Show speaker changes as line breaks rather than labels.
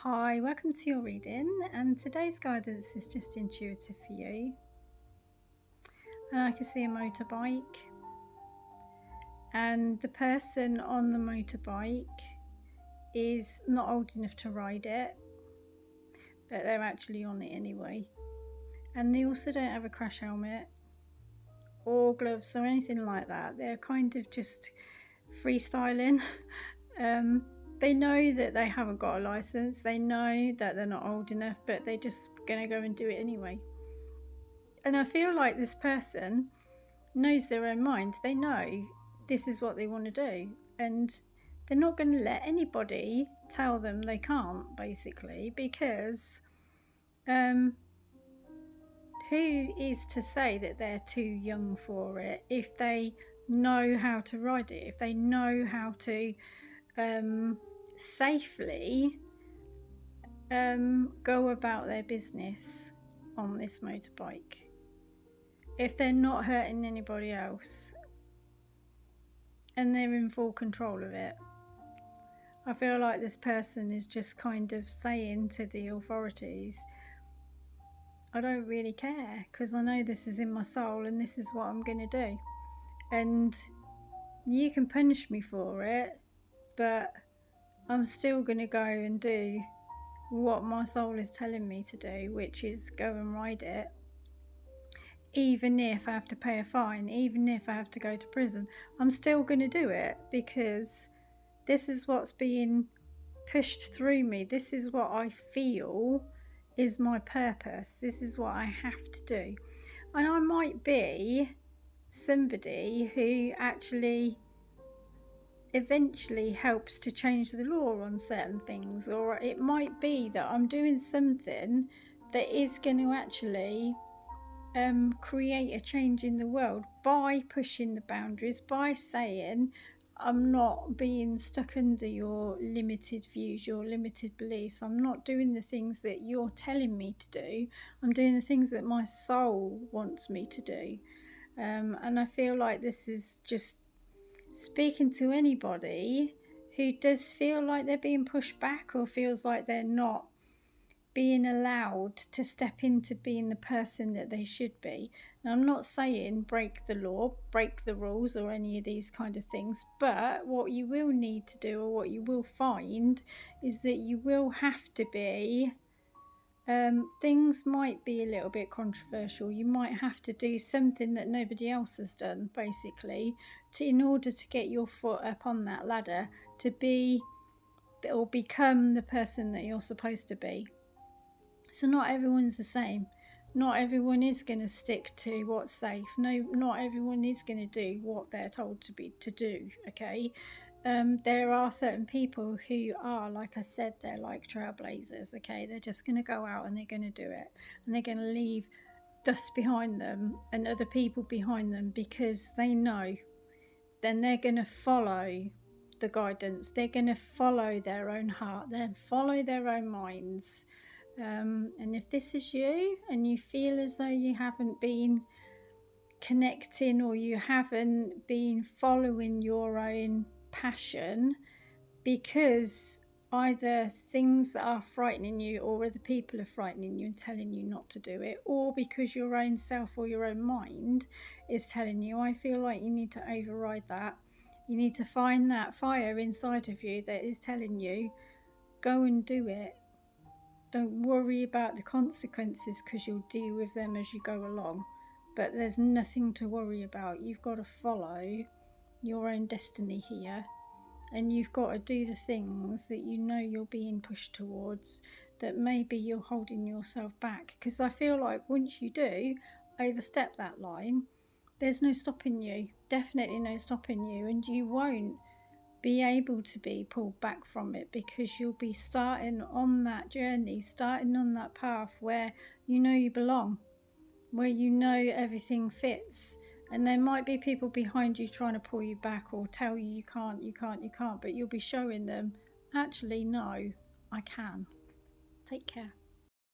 Hi, welcome to your reading, and today's guidance is just intuitive for you. And I can see a motorbike, and the person on the motorbike is not old enough to ride it, but they're actually on it anyway. And they also don't have a crash helmet or gloves or anything like that. They're kind of just freestyling. They know that they haven't got a license, they know that they're not old enough, but they're just gonna go and do it anyway. And I feel like this person knows their own mind. They know this is what they want to do, and they're not going to let anybody tell them they can't, basically, because who is to say that they're too young for it if they know how to ride it, if they know how to safely go about their business on this motorbike, if they're not hurting anybody else and they're in full control of it. I feel like this person is just kind of saying to the authorities, I don't really care, because I know this is in my soul and this is what I'm going to do. And you can punish me for it, but I'm still going to go and do what my soul is telling me to do, which is go and ride it. Even if I have to pay a fine, even if I have to go to prison, I'm still going to do it, because this is what's being pushed through me. This is what I feel is my purpose. This is what I have to do. And I might be somebody who actually eventually helps to change the law on certain things, or it might be that I'm doing something that is going to actually create a change in the world by pushing the boundaries, by saying I'm not being stuck under your limited views, your limited beliefs. I'm not doing the things that you're telling me to do. I'm doing the things that my soul wants me to do. And I feel like this is just speaking to anybody who does feel like they're being pushed back, or feels like they're not being allowed to step into being the person that they should be. Now, I'm not saying break the law, break the rules, or any of these kind of things, but what you will need to do, or what you will find, is that you will have to be, things might be a little bit controversial. You might have to do something that nobody else has done, basically, in order to get your foot up on that ladder, to be or become the person that you're supposed to be. So not everyone's the same. Not everyone is going to stick to what's safe. No, not everyone is going to do what they're told to do. Okay, there are certain people who are, like I said, they're like trailblazers. Okay, they're just going to go out and they're going to do it, and they're going to leave dust behind them and other people behind them, because they know. Then they're going to follow the guidance. They're going to follow their own heart. They'll follow their own minds. And if this is you and you feel as though you haven't been connecting, or you haven't been following your own passion, because either things are frightening you, or other people are frightening you and telling you not to do it, or because your own self or your own mind is telling you, I feel like you need to override that. You need to find that fire inside of you that is telling you, go and do it. Don't worry about the consequences, because you'll deal with them as you go along. But there's nothing to worry about. You've got to follow your own destiny here. And you've got to do the things that you know you're being pushed towards, that maybe you're holding yourself back. Because I feel like once you do overstep that line, there's no stopping you. Definitely no stopping you. And you won't be able to be pulled back from it, because you'll be starting on that journey, starting on that path where you know you belong, where you know everything fits. And there might be people behind you trying to pull you back, or tell you you can't, but you'll be showing them, actually, no, I can. Take care.